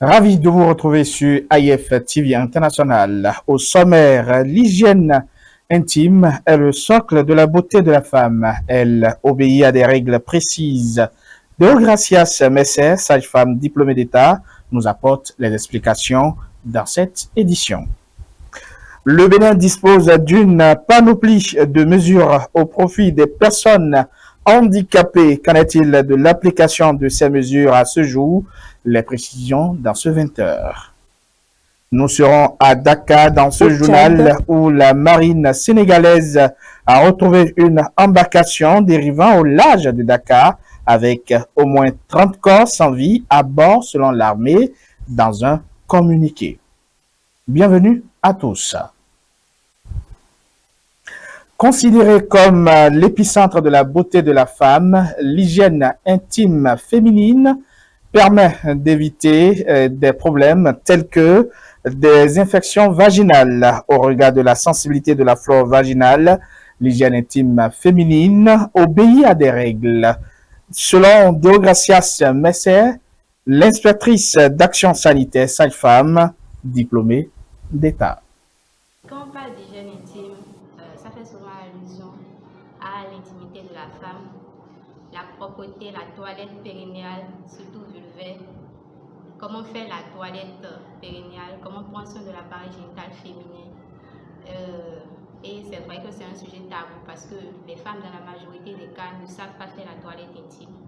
Ravi de vous retrouver sur AIF TV International. Au sommaire, l'hygiène intime est le socle de la beauté de la femme. Elle obéit à des règles précises. Deogracias Messer, sage-femme diplômée d'État, nous apporte les explications dans cette édition. Le Bénin dispose d'une panoplie de mesures au profit des personnes handicapées. Qu'en est-il de l'application de ces mesures à ce jour? Les précisions dans ce 20h. Nous serons à Dakar dans ce journal où la marine sénégalaise a retrouvé une embarcation dérivant au large de Dakar avec au moins 30 corps sans vie à bord selon l'armée dans un communiqué. Bienvenue à tous. Considérée comme l'épicentre de la beauté de la femme, l'hygiène intime féminine permet d'éviter des problèmes tels que des infections vaginales. Au regard de la sensibilité de la flore vaginale, l'hygiène intime féminine obéit à des règles. Selon Deogracias Messer, l'inspectrice d'action sanitaire sage-femme diplômée d'État. Quand on parle d'hygiène intime, ça fait souvent allusion à l'intimité de la femme, la propreté, la toilette périnéale, surtout vulvaire, comment faire la toilette périnéale, comment prendre soin de l'appareil génital féminin. Et c'est vrai que c'est un sujet tabou parce que les femmes, dans la majorité des cas, ne savent pas faire la toilette intime,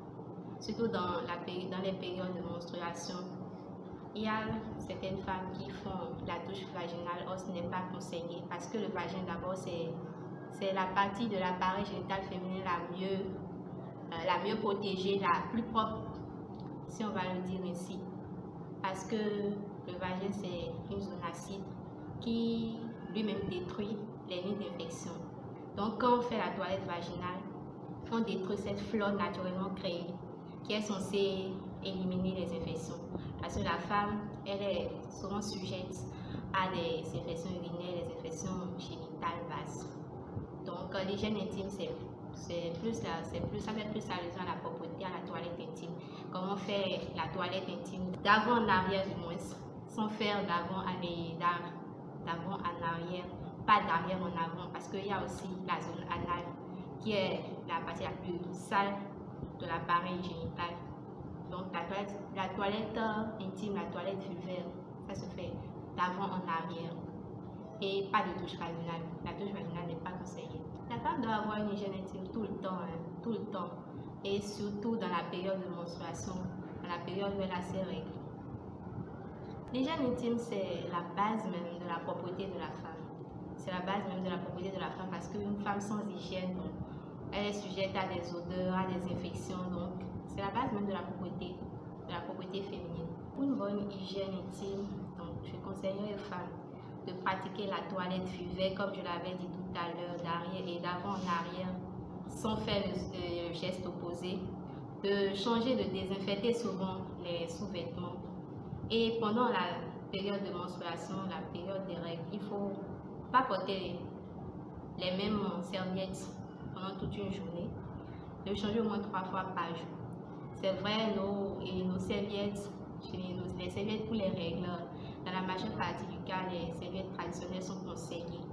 surtout dans les périodes de menstruation. Il y a certaines femmes qui font la douche vaginale, or ce n'est pas conseillé parce que le vagin d'abord c'est la partie de l'appareil génital féminin la mieux protégée, la plus propre, si on va le dire ainsi. Parce que le vagin c'est une zone acide qui lui-même détruit les nids d'infection. Donc quand on fait la toilette vaginale, on détruit cette flore naturellement créée qui est censée éliminer les infections. Parce que la femme, elle est souvent sujette à des infections urinaires, des infections génitales basses. Donc l'hygiène intime, ça fait plus allusion à la propreté, à la toilette intime. Comment faire la toilette intime d'avant en arrière du moins, sans faire d'avant en arrière, pas d'arrière en avant, parce qu'il y a aussi la zone anale qui est la partie la plus sale de l'appareil génital. Donc la toilette intime, la toilette vulvaire, ça se fait d'avant en arrière. Et pas de douche vaginale. La douche vaginale n'est pas conseillée. La femme doit avoir une hygiène intime tout le temps. Et surtout dans la période de menstruation, dans la période où elle a ses règles. L'hygiène intime, c'est la base même de la propreté de la femme. C'est la base même de la propreté de la femme parce qu'une femme sans hygiène, donc, elle est sujette à des odeurs, à des infections. Donc, c'est la base même de la propreté féminine. Pour une bonne hygiène intime, donc, je conseillerais aux femmes de pratiquer la toilette vulvaire, comme je l'avais dit tout à l'heure, d'arrière et d'avant en arrière, sans faire le geste opposé, de changer, de désinfecter souvent les sous-vêtements. Et pendant la période de menstruation, la période des règles, il ne faut pas porter les mêmes serviettes pendant toute une journée, de changer au moins 3 fois par jour. C'est vrai, nos serviettes, les serviettes pour les règles, dans la majeure partie du cas, les serviettes traditionnelles sont conseillées.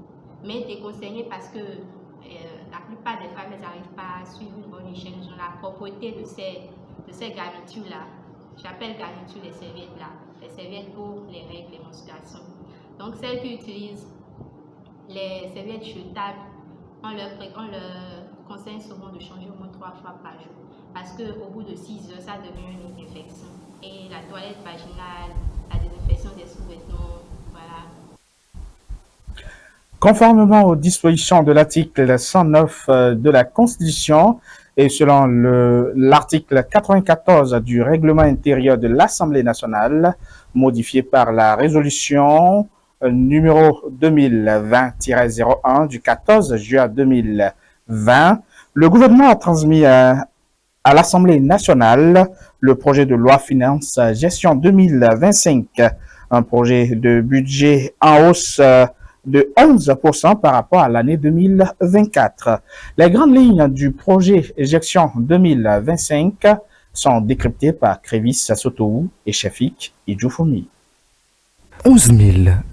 Mais déconseillées parce que la plupart des femmes n'arrivent pas à suivre une bonne hygiène, la propreté de ces garnitures-là. J'appelle garniture les serviettes-là, les serviettes pour les règles, les menstruations. Donc celles qui utilisent les serviettes jetables, on leur conseille souvent de changer au moins 3 fois par jour. Parce qu'au bout de 6 heures, ça devient une infection. Et la toilette vaginale, la désinfection des sous-vêtements, voilà. Conformément aux dispositions de l'article 109 de la Constitution et selon l'article 94 du règlement intérieur de l'Assemblée nationale, modifié par la résolution numéro 2020-01 du 14 juin 2020, le gouvernement a transmis à l'Assemblée nationale le projet de loi finance gestion 2025, un projet de budget en hausse de 11% par rapport à l'année 2024. Les grandes lignes du projet gestion 2025 sont décryptés par Crévis Sassotou et Shafik Idjoufoumi. 11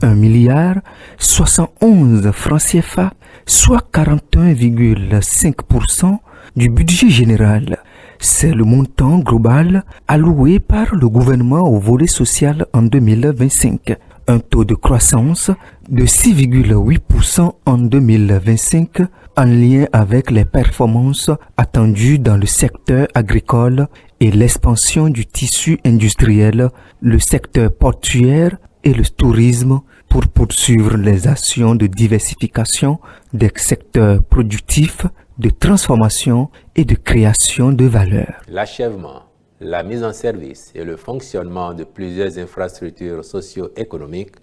1 milliard 71 francs CFA, soit 41,5% du budget général. C'est le montant global alloué par le gouvernement au volet social en 2025. Un taux de croissance de 6,8% en 2025 en lien avec les performances attendues dans le secteur agricole et l'expansion du tissu industriel, le secteur portuaire et le tourisme pour poursuivre les actions de diversification des secteurs productifs, de transformation et de création de valeur. L'achèvement, la mise en service et le fonctionnement de plusieurs infrastructures socio-économiques,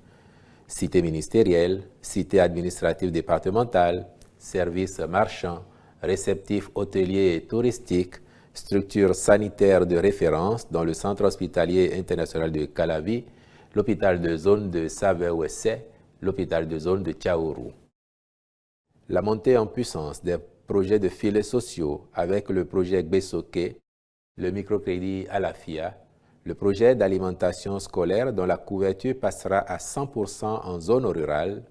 cités ministérielles, cités administratives départementales, services marchands, réceptifs hôteliers et touristiques, structures sanitaires de référence dans le centre hospitalier international de Calavi, l'hôpital de zone de Save-Ouessé, l'hôpital de zone de Tchaourou. La montée en puissance des projets de filets sociaux avec le projet Gbesoke, le microcrédit Alafia, le projet d'alimentation scolaire dont la couverture passera à 100% en zone rurale,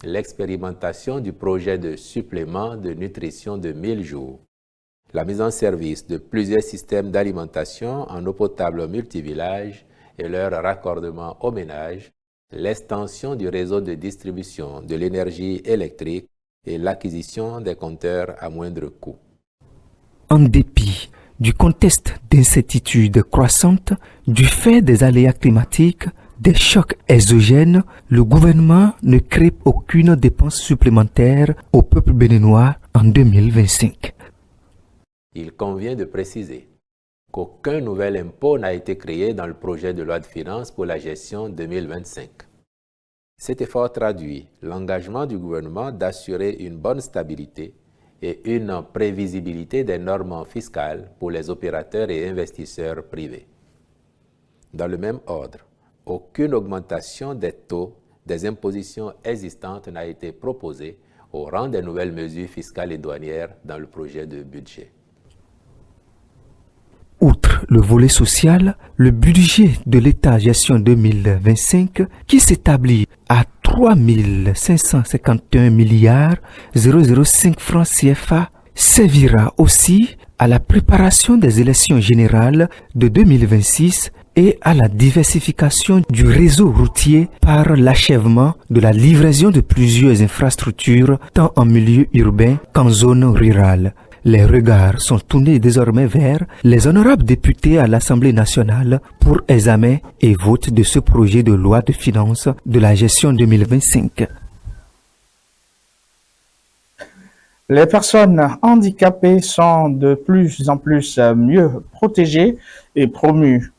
l'expérimentation du projet de supplément de nutrition de 1000 jours, la mise en service de plusieurs systèmes d'alimentation en eau potable multivillage et leur raccordement au ménage, l'extension du réseau de distribution de l'énergie électrique et l'acquisition des compteurs à moindre coût. En dépit du contexte d'incertitude croissante du fait des aléas climatiques, des chocs exogènes, le gouvernement ne crée aucune dépense supplémentaire au peuple béninois en 2025. Il convient de préciser qu'aucun nouvel impôt n'a été créé dans le projet de loi de finances pour la gestion 2025. Cet effort traduit l'engagement du gouvernement d'assurer une bonne stabilité et une prévisibilité des normes fiscales pour les opérateurs et investisseurs privés. Dans le même ordre, aucune augmentation des taux des impositions existantes n'a été proposée au rang des nouvelles mesures fiscales et douanières dans le projet de budget. Outre le volet social, le budget de l'État gestion 2025, qui s'établit à 3 551 milliards 005 francs CFA, servira aussi à la préparation des élections générales de 2026 et à la diversification du réseau routier par l'achèvement de la livraison de plusieurs infrastructures tant en milieu urbain qu'en zone rurale. Les regards sont tournés désormais vers les honorables députés à l'Assemblée nationale pour examen et vote de ce projet de loi de finances de la gestion 2025. Les personnes handicapées sont de plus en plus mieux protégées et promues.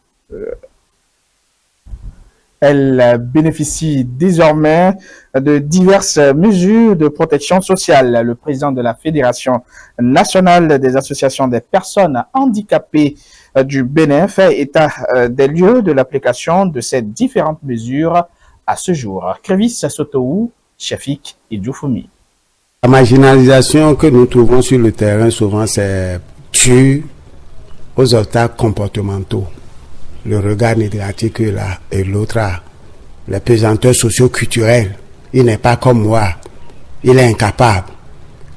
Elles bénéficient désormais de diverses mesures de protection sociale. Le président de la Fédération nationale des associations des personnes handicapées du Bénin fait état des lieux de l'application de ces différentes mesures à ce jour. Crévis Sassotou, Shafik Idjoufoumi. La marginalisation que nous trouvons sur le terrain souvent c'est dû aux obstacles comportementaux. Le regard négatif que là et l'autre a, les pesanteurs socio-culturels. Il n'est pas comme moi, il est incapable,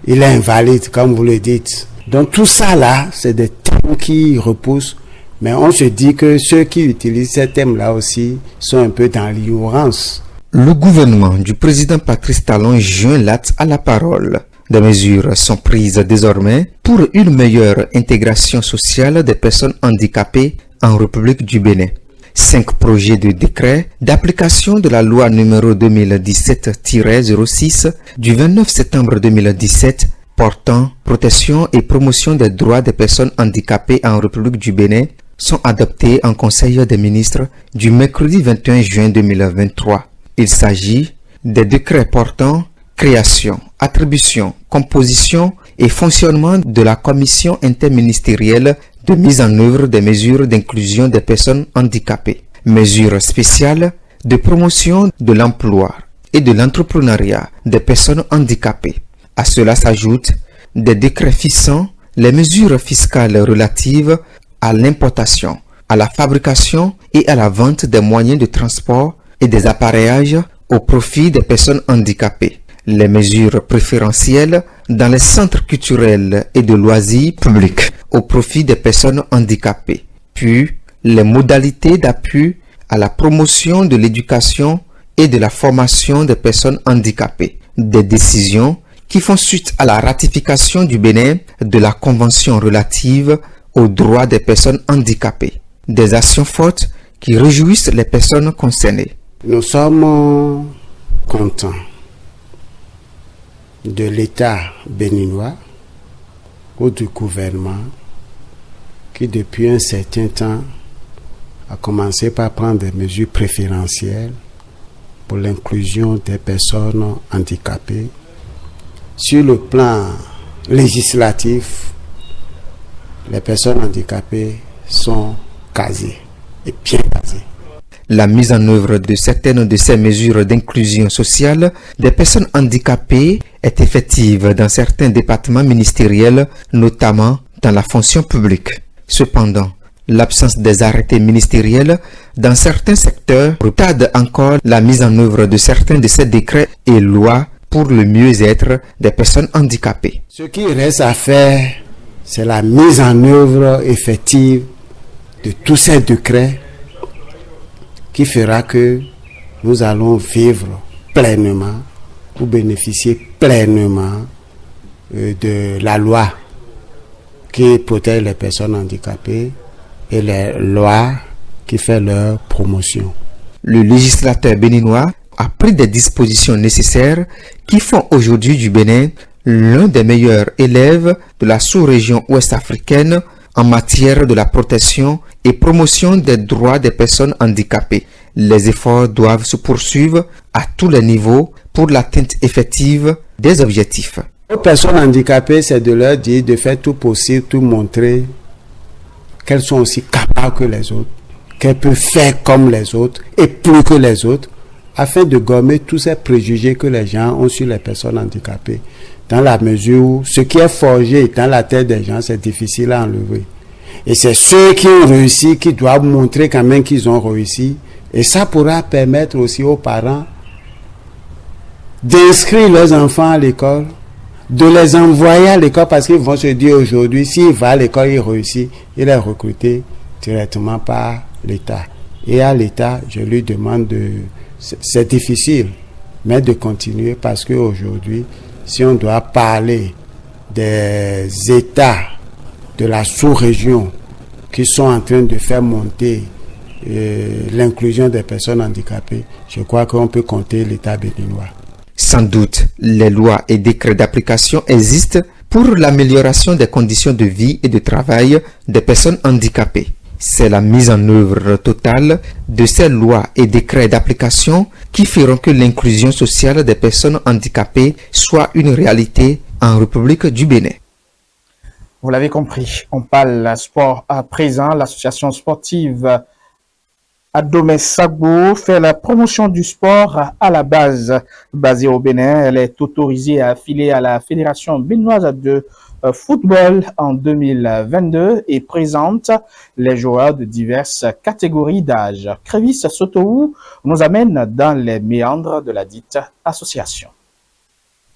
il est invalide comme vous le dites. Donc tout ça là, c'est des thèmes qui repoussent, mais on se dit que ceux qui utilisent ces thèmes là aussi sont un peu dans l'ignorance. Le gouvernement du président Patrice Talon joint l'acte à la parole. Des mesures sont prises désormais pour une meilleure intégration sociale des personnes handicapées en République du Bénin. 5 projets de décret d'application de la loi numéro 2017-06 du 29 septembre 2017 portant protection et promotion des droits des personnes handicapées en République du Bénin sont adoptés en Conseil des ministres du mercredi 21 juin 2023. Il s'agit des décrets portant création, attribution, composition et fonctionnement de la commission interministérielle de mise en œuvre des mesures d'inclusion des personnes handicapées, mesures spéciales de promotion de l'emploi et de l'entrepreneuriat des personnes handicapées. À cela s'ajoutent des décrets fixant les mesures fiscales relatives à l'importation, à la fabrication et à la vente des moyens de transport et des appareillages au profit des personnes handicapées. Les mesures préférentielles dans les centres culturels et de loisirs publics au profit des personnes handicapées. Puis, les modalités d'appui à la promotion de l'éducation et de la formation des personnes handicapées. Des décisions qui font suite à la ratification du Bénin de la Convention relative aux droits des personnes handicapées. Des actions fortes qui réjouissent les personnes concernées. Nous sommes contents de l'État béninois ou du gouvernement qui depuis un certain temps a commencé par prendre des mesures préférentielles pour l'inclusion des personnes handicapées. Sur le plan législatif, les personnes handicapées sont casées et bien casées. La mise en œuvre de certaines de ces mesures d'inclusion sociale des personnes handicapées est effective dans certains départements ministériels, notamment dans la fonction publique. Cependant, l'absence des arrêtés ministériels dans certains secteurs retarde encore la mise en œuvre de certains de ces décrets et lois pour le mieux-être des personnes handicapées. Ce qui reste à faire, c'est la mise en œuvre effective de tous ces décrets qui fera que nous allons vivre pleinement ou bénéficier pleinement de la loi qui protège les personnes handicapées et les lois qui font leur promotion. Le législateur béninois a pris des dispositions nécessaires qui font aujourd'hui du Bénin l'un des meilleurs élèves de la sous-région ouest-africaine en matière de la protection et promotion des droits des personnes handicapées. Les efforts doivent se poursuivre à tous les niveaux pour l'atteinte effective des objectifs. Aux personnes handicapées, c'est de leur dire de faire tout possible, tout montrer qu'elles sont aussi capables que les autres, qu'elles peuvent faire comme les autres et plus que les autres, afin de gommer tous ces préjugés que les gens ont sur les personnes handicapées. Dans la mesure où ce qui est forgé dans la tête des gens, c'est difficile à enlever. Et c'est ceux qui ont réussi qui doivent montrer quand même qu'ils ont réussi. Et ça pourra permettre aussi aux parents d'inscrire leurs enfants à l'école, de les envoyer à l'école parce qu'ils vont se dire aujourd'hui, s'il va à l'école, il réussit, il est recruté directement par l'État. Et à l'État, je lui demande c'est difficile, mais de continuer parce qu'aujourd'hui, si on doit parler des États de la sous-région qui sont en train de faire monter l'inclusion des personnes handicapées, je crois qu'on peut compter l'État béninois. Sans doute, les lois et décrets d'application existent pour l'amélioration des conditions de vie et de travail des personnes handicapées. C'est la mise en œuvre totale de ces lois et décrets d'application qui feront que l'inclusion sociale des personnes handicapées soit une réalité en République du Bénin. Vous l'avez compris, on parle sport à présent. L'association sportive Adomé Sagbo fait la promotion du sport à la base. Basée au Bénin, elle est autorisée à affilier à la Fédération béninoise de football en 2022 et présente les joueurs de diverses catégories d'âge. Crévis Sotoou nous amène dans les méandres de la dite association.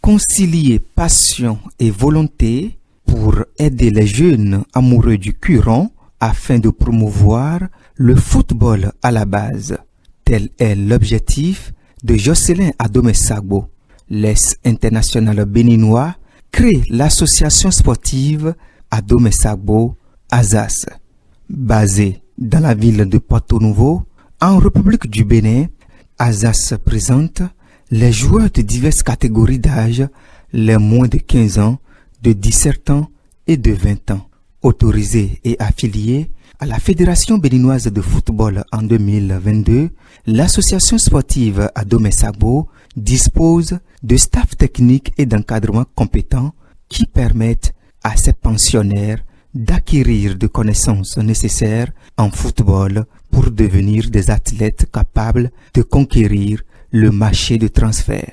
Concilier passion et volonté pour aider les jeunes amoureux du Curon afin de promouvoir le football à la base. Tel est l'objectif de Jocelyn Adomé Sagbo. L'ex-international béninois crée l'association sportive Adomé Sagbo Azas. Basée dans la ville de Porto Novo, en République du Bénin, Azas présente les joueurs de diverses catégories d'âge, les moins de 15 ans, de 17 ans et de 20 ans. Autorisés et affiliés à la Fédération béninoise de football en 2022, l'association sportive Adomé Sagbo dispose de staff technique et d'encadrement compétent qui permettent à ses pensionnaires d'acquérir des connaissances nécessaires en football pour devenir des athlètes capables de conquérir le marché de transfert.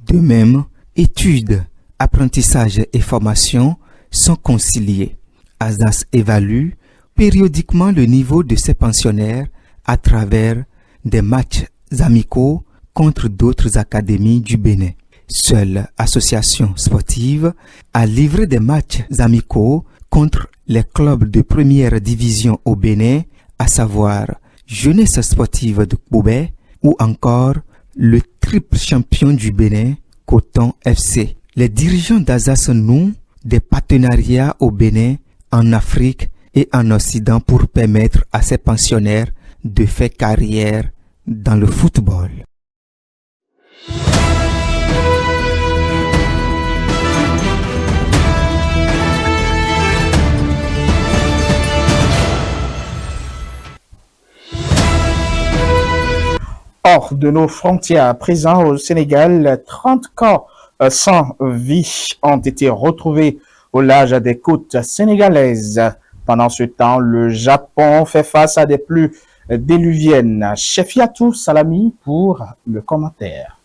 De même, études, apprentissage et formation sont conciliés. Azas évalue périodiquement le niveau de ses pensionnaires à travers des matchs amicaux contre d'autres académies du Bénin. Seule association sportive a livré des matchs amicaux contre les clubs de première division au Bénin, à savoir Jeunesse sportive de Koubé ou encore le triple champion du Bénin, Coton FC. Les dirigeants d'Azas nouent des partenariats au Bénin, en Afrique et en Occident pour permettre à ces pensionnaires de faire carrière dans le football. Hors de nos frontières, à présent au Sénégal, 30 corps sans vie ont été retrouvés au large des côtes sénégalaises. Pendant ce temps, le Japon fait face à des pluies déluviennes. Chefiatou Salami pour le commentaire.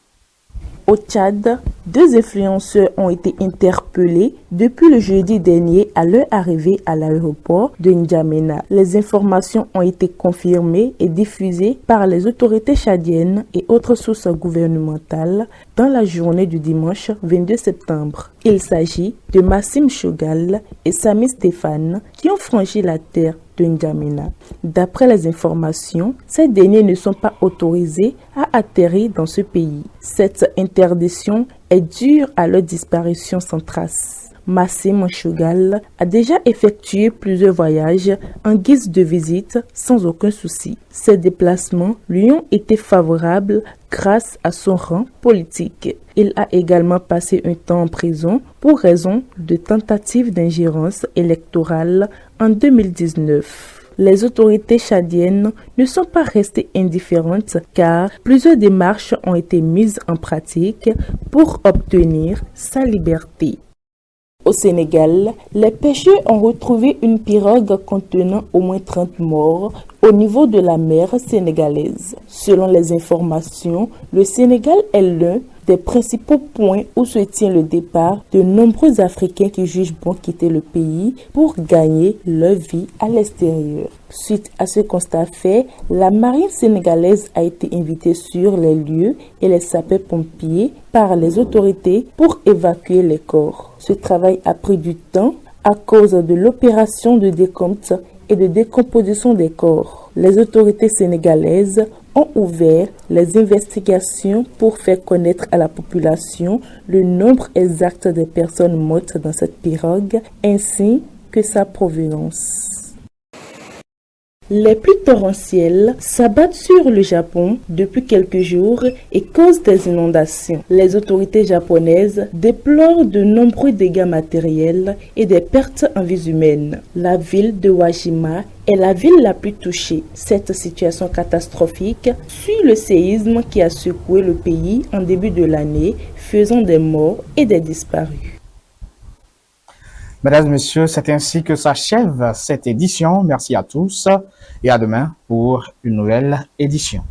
Au Tchad, 2 influenceurs ont été interpellés depuis le jeudi dernier à leur arrivée à l'aéroport de N'Djamena. Les informations ont été confirmées et diffusées par les autorités tchadiennes et autres sources gouvernementales dans la journée du dimanche 22 septembre. Il s'agit de Massim Chogal et Sami Stéphane qui ont franchi la terre de N'Djamena. D'après les informations, ces derniers ne sont pas autorisés à atterrir dans ce pays. Cette interdiction est due à leur disparition sans trace. Massim Chogal a déjà effectué plusieurs voyages en guise de visite sans aucun souci. Ces déplacements lui ont été favorables grâce à son rang politique. Il a également passé un temps en prison pour raison de tentative d'ingérence électorale en 2019. Les autorités tchadiennes ne sont pas restées indifférentes car plusieurs démarches ont été mises en pratique pour obtenir sa liberté. Au Sénégal, les pêcheurs ont retrouvé une pirogue contenant au moins 30 morts au niveau de la mer sénégalaise. Selon les informations, le Sénégal est l'un des principaux points où se tient le départ de nombreux Africains qui jugent bon quitter le pays pour gagner leur vie à l'extérieur. Suite à ce constat fait, la marine sénégalaise a été invitée sur les lieux et les sapeurs-pompiers par les autorités pour évacuer les corps. Ce travail a pris du temps à cause de l'opération de décompte et de décomposition des corps. Les autorités sénégalaises ont ouvert les investigations pour faire connaître à la population le nombre exact des personnes mortes dans cette pirogue ainsi que sa provenance. Les pluies torrentielles s'abattent sur le Japon depuis quelques jours et causent des inondations. Les autorités japonaises déplorent de nombreux dégâts matériels et des pertes en vies humaines. La ville de Wajima est la ville la plus touchée. Cette situation catastrophique suit le séisme qui a secoué le pays en début de l'année, faisant des morts et des disparus. Mesdames, Messieurs, c'est ainsi que s'achève cette édition. Merci à tous et à demain pour une nouvelle édition.